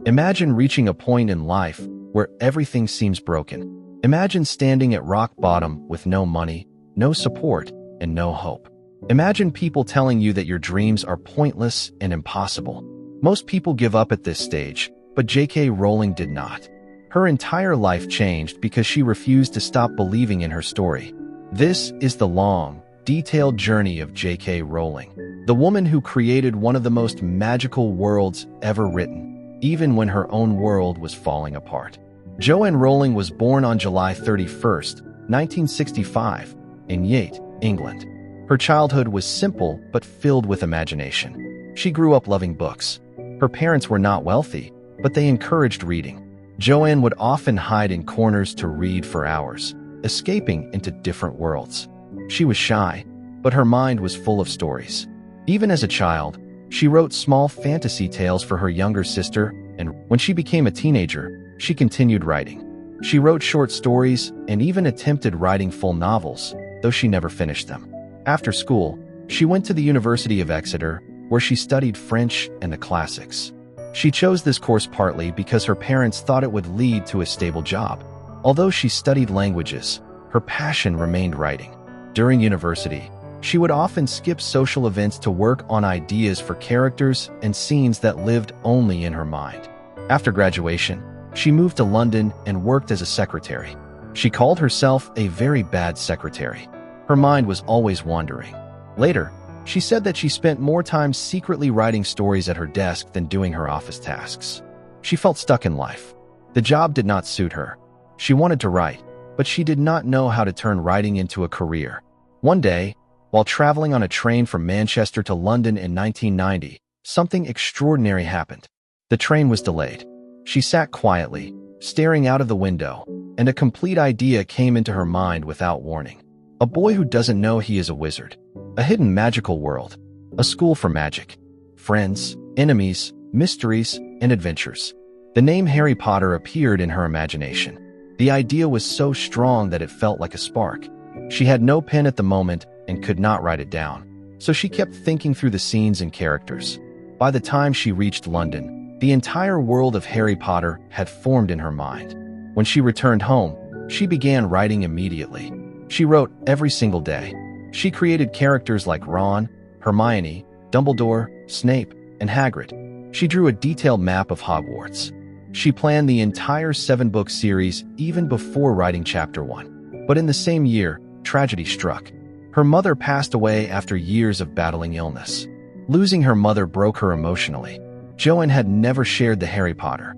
Imagine reaching a point in life where everything seems broken. Imagine standing at rock bottom with no money, no support, and no hope. Imagine people telling you that your dreams are pointless and impossible. Most people give up at this stage, but J.K. Rowling did not. Her entire life changed because she refused to stop believing in her story. This is the long, detailed journey of J.K. Rowling, the woman who created one of the most magical worlds ever written, even when her own world was falling apart. Joanne Rowling was born on July 31st, 1965, in Yate, England. Her childhood was simple but filled with imagination. She grew up loving books. Her parents were not wealthy, but they encouraged reading. Joanne would often hide in corners to read for hours, escaping into different worlds. She was shy, but her mind was full of stories. Even as a child, she wrote small fantasy tales for her younger sister, and when she became a teenager, she continued writing. She wrote short stories and even attempted writing full novels, though she never finished them. After school, she went to the University of Exeter, where she studied French and the classics. She chose this course partly because her parents thought it would lead to a stable job. Although she studied languages, her passion remained writing. During university, she would often skip social events to work on ideas for characters and scenes that lived only in her mind. After graduation, she moved to London and worked as a secretary. She called herself a very bad secretary. Her mind was always wandering. Later, she said that she spent more time secretly writing stories at her desk than doing her office tasks. She felt stuck in life. The job did not suit her. She wanted to write, but she did not know how to turn writing into a career. One day, while traveling on a train from Manchester to London in 1990, something extraordinary happened. The train was delayed. She sat quietly, staring out of the window, and a complete idea came into her mind without warning. A boy who doesn't know he is a wizard. A hidden magical world. A school for magic. Friends, enemies, mysteries, and adventures. The name Harry Potter appeared in her imagination. The idea was so strong that it felt like a spark. She had no pen at the moment and could not write it down, so she kept thinking through the scenes and characters. By the time she reached London, the entire world of Harry Potter had formed in her mind. When she returned home, she began writing immediately. She wrote every single day. She created characters like Ron, Hermione, Dumbledore, Snape, and Hagrid. She drew a detailed map of Hogwarts. She planned the entire 7-book series even before writing Chapter 1. But in the same year, tragedy struck. Her mother passed away after years of battling illness. Losing her mother broke her emotionally. Joanne had never shared the Harry Potter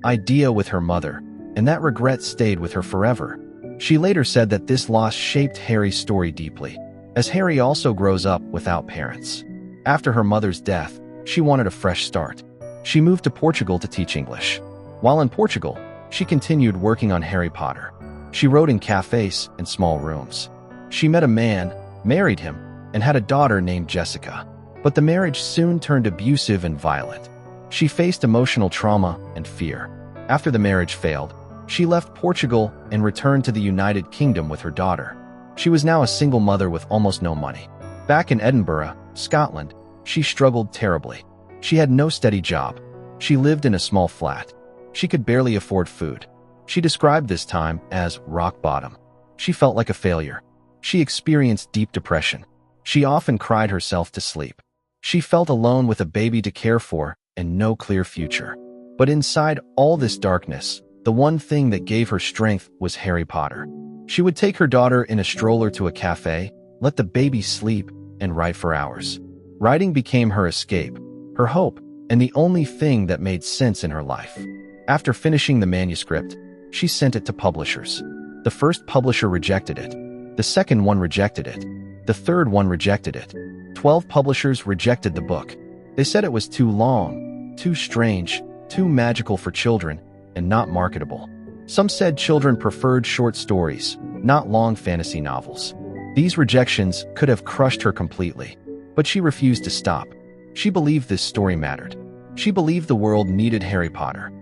idea with her mother, and that regret stayed with her forever. She later said that this loss shaped Harry's story deeply, as Harry also grows up without parents. After her mother's death, she wanted a fresh start. She moved to Portugal to teach English. While in Portugal, she continued working on Harry Potter. She wrote in cafes and small rooms. She met a man, married him, and had a daughter named Jessica. But the marriage soon turned abusive and violent. She faced emotional trauma and fear. After the marriage failed, she left Portugal and returned to the United Kingdom with her daughter. She was now a single mother with almost no money. Back in Edinburgh, Scotland, she struggled terribly. She had no steady job. She lived in a small flat. She could barely afford food. She described this time as rock bottom. She felt like a failure. She experienced deep depression. She often cried herself to sleep. She felt alone with a baby to care for and no clear future. But inside all this darkness, the one thing that gave her strength was Harry Potter. She would take her daughter in a stroller to a cafe, let the baby sleep, and write for hours. Writing became her escape, her hope, and the only thing that made sense in her life. After finishing the manuscript, she sent it to publishers. The first publisher rejected it. The second one rejected it. The third one rejected it. 12 publishers rejected the book. They said it was too long, too strange, too magical for children, and not marketable. Some said children preferred short stories, not long fantasy novels. These rejections could have crushed her completely, but she refused to stop. She believed this story mattered. She believed the world needed Harry Potter.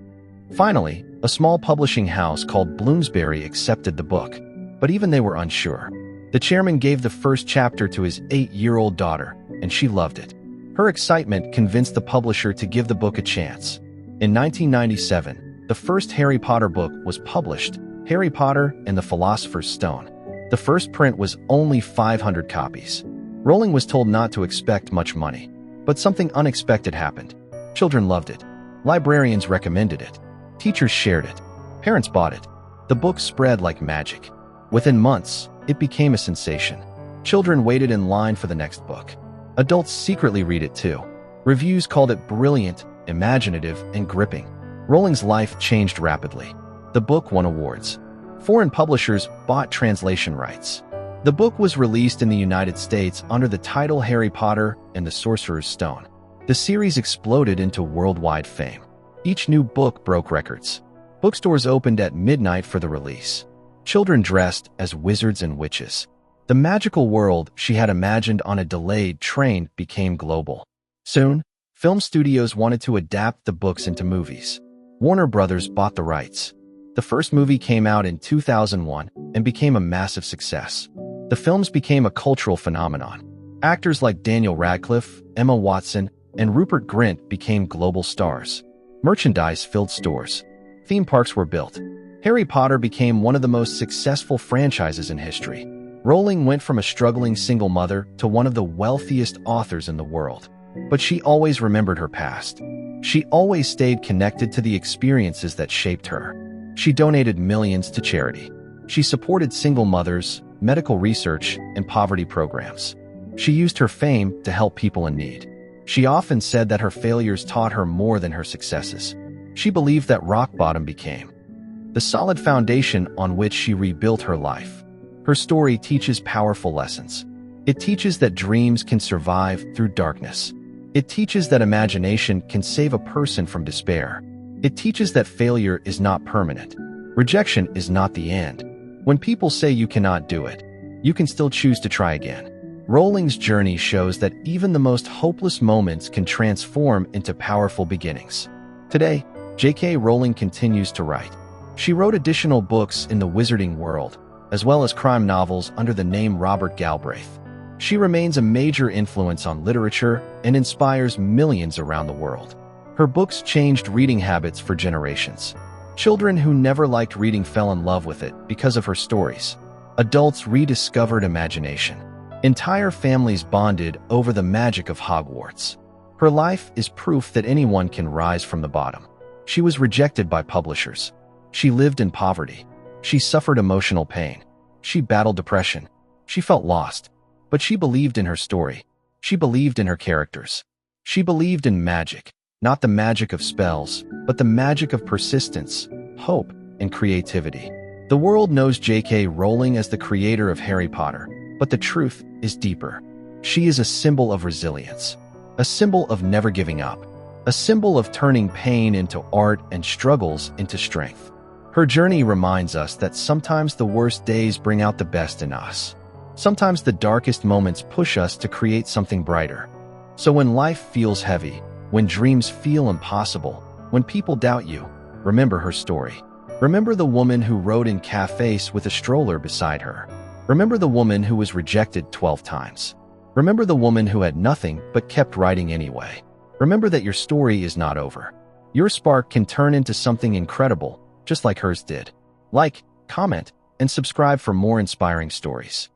Finally, a small publishing house called Bloomsbury accepted the book, but even they were unsure. The chairman gave the first chapter to his 8-year-old daughter, and she loved it. Her excitement convinced the publisher to give the book a chance. In 1997, the first Harry Potter book was published, Harry Potter and the Philosopher's Stone. The first print was only 500 copies. Rowling was told not to expect much money, but something unexpected happened. Children loved it. Librarians recommended it. Teachers shared it. Parents bought it. The book spread like magic. Within months, it became a sensation. Children waited in line for the next book. Adults secretly read it too. Reviews called it brilliant, imaginative, and gripping. Rowling's life changed rapidly. The book won awards. Foreign publishers bought translation rights. The book was released in the United States under the title Harry Potter and the Sorcerer's Stone. The series exploded into worldwide fame. Each new book broke records. Bookstores opened at midnight for the release. Children dressed as wizards and witches. The magical world she had imagined on a delayed train became global. Soon, film studios wanted to adapt the books into movies. Warner Brothers bought the rights. The first movie came out in 2001 and became a massive success. The films became a cultural phenomenon. Actors like Daniel Radcliffe, Emma Watson, and Rupert Grint became global stars. Merchandise filled stores. Theme parks were built. Harry Potter became one of the most successful franchises in history. Rowling went from a struggling single mother to one of the wealthiest authors in the world. But she always remembered her past. She always stayed connected to the experiences that shaped her. She donated millions to charity. She supported single mothers, medical research, and poverty programs. She used her fame to help people in need. She often said that her failures taught her more than her successes. She believed that rock bottom became the solid foundation on which she rebuilt her life. Her story teaches powerful lessons. It teaches that dreams can survive through darkness. It teaches that imagination can save a person from despair. It teaches that failure is not permanent. Rejection is not the end. When people say you cannot do it, you can still choose to try again. Rowling's journey shows that even the most hopeless moments can transform into powerful beginnings. Today, J.K. Rowling continues to write. She wrote additional books in the wizarding world, as well as crime novels under the name Robert Galbraith. She remains a major influence on literature and inspires millions around the world. Her books changed reading habits for generations. Children who never liked reading fell in love with it because of her stories. Adults rediscovered imagination. Entire families bonded over the magic of Hogwarts. Her life is proof that anyone can rise from the bottom. She was rejected by publishers. She lived in poverty. She suffered emotional pain. She battled depression. She felt lost. But she believed in her story. She believed in her characters. She believed in magic, not the magic of spells, but the magic of persistence, hope, and creativity. The world knows J.K. Rowling as the creator of Harry Potter, but the truth is deeper. She is a symbol of resilience, a symbol of never giving up, a symbol of turning pain into art and struggles into strength. Her journey reminds us that sometimes the worst days bring out the best in us. Sometimes the darkest moments push us to create something brighter. So when life feels heavy, when dreams feel impossible, when people doubt you, remember her story. Remember the woman who rode in cafes with a stroller beside her. Remember the woman who was rejected 12 times. Remember the woman who had nothing but kept writing anyway. Remember that your story is not over. Your spark can turn into something incredible, just like hers did. Like, comment, and subscribe for more inspiring stories.